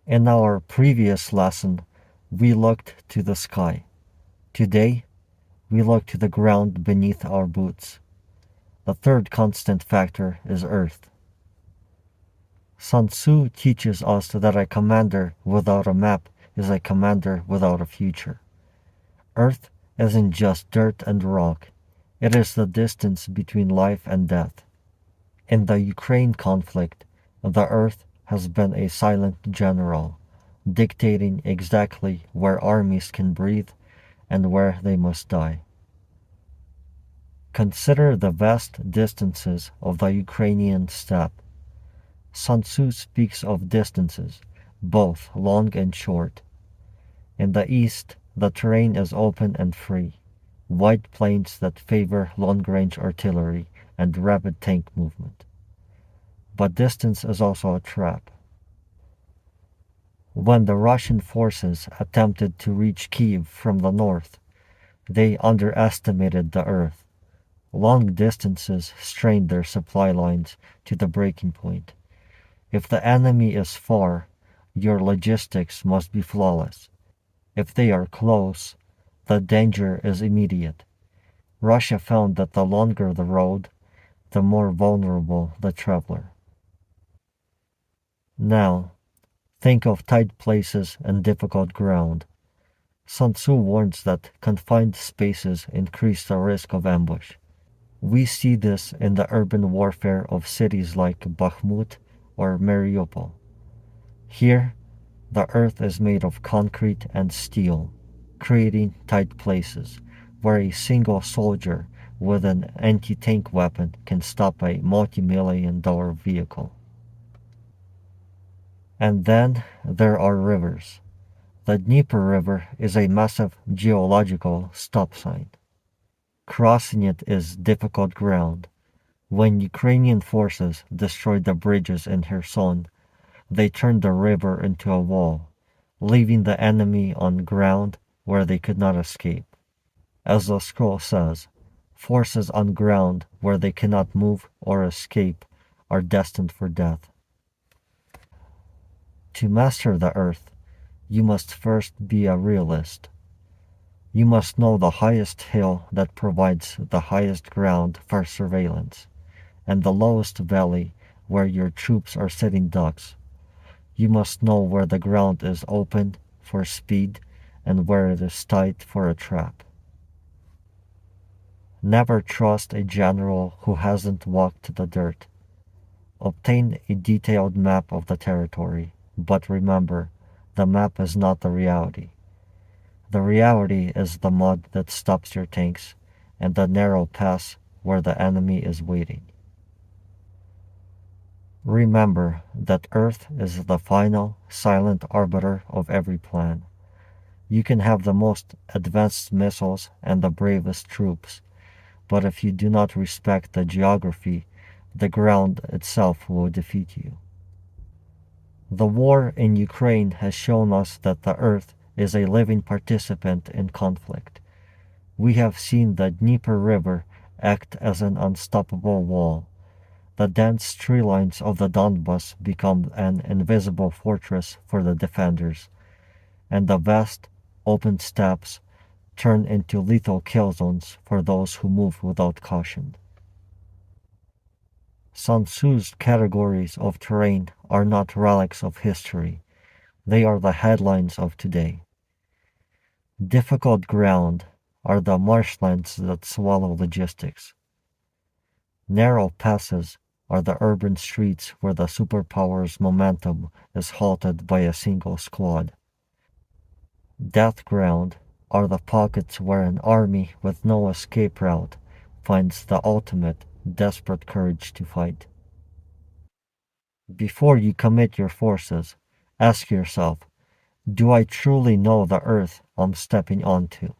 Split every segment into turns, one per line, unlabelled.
In our previous lesson, we looked to the sky. Today, we look to the ground beneath our boots. The third constant factor is earth. Sun Tzu teaches us that a commander without a map is a commander without a future. Earth isn't just dirt and rock, it is the distance between life and death. In the Ukraine conflict, the earth has been a silent general, dictating exactly where armies can breathe and where they must die. Consider the vast distances of the Ukrainian steppe. Sun Tzu speaks of distances, both long and short. In the east, the terrain is open and free, wide plains that favor long-range artillery and rapid tank movement. But distance is also a trap. When the Russian forces attempted to reach Kiev from the north, they underestimated the earth. Long distances strained their supply lines to the breaking point. If the enemy is far, your logistics must be flawless. If they are close, the danger is immediate. Russia found that the longer the road, the more vulnerable the traveler. Now, think of tight places and difficult ground. Sun Tzu warns that confined spaces increase the risk of ambush. We see this in the urban warfare of cities like Bakhmut or Mariupol. Here, the earth is made of concrete and steel, creating tight places where a single soldier with an anti-tank weapon can stop a multi-million-dollar vehicle. And then there are rivers. The Dnieper River is a massive geological stop sign. Crossing it is difficult ground. When Ukrainian forces destroyed the bridges in Kherson, they turned the river into a wall, leaving the enemy on ground where they could not escape. As the scroll says, forces on ground where they cannot move or escape are destined for death. To master the earth, you must first be a realist. You must know the highest hill that provides the highest ground for surveillance, and the lowest valley where your troops are sitting ducks. You must know where the ground is open for speed and where it is tight for a trap. Never trust a general who hasn't walked the dirt. Obtain a detailed map of the territory, but remember, the map is not the reality. The reality is the mud that stops your tanks and the narrow pass where the enemy is waiting. Remember that Earth is the final, silent arbiter of every plan. You can have the most advanced missiles and the bravest troops, but if you do not respect the geography, the ground itself will defeat you. The war in Ukraine has shown us that the Earth is a living participant in conflict. We have seen the Dnieper River act as an unstoppable wall. The dense tree lines of the Donbas become an invisible fortress for the defenders, and the vast, open steppes turn into lethal kill zones for those who move without caution. Sun Tzu's categories of terrain are not relics of history. They are the headlines of today. Difficult ground are the marshlands that swallow logistics. Narrow passes are the urban streets where the superpower's momentum is halted by a single squad. Death ground are the pockets where an army with no escape route finds the ultimate, desperate courage to fight. Before you commit your forces, ask yourself, do I truly know the earth I'm stepping onto?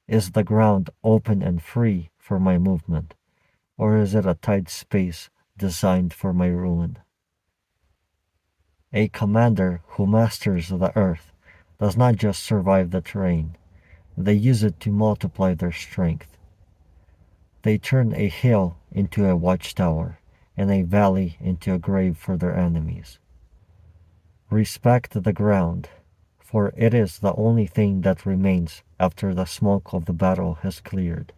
Is the ground open and free for my movement, or is it a tight space designed for my ruin? A commander who masters the earth does not just survive the terrain, they use it to multiply their strength. They turn a hill into a watchtower and a valley into a grave for their enemies. Respect the ground, for it is the only thing that remains after the smoke of the battle has cleared.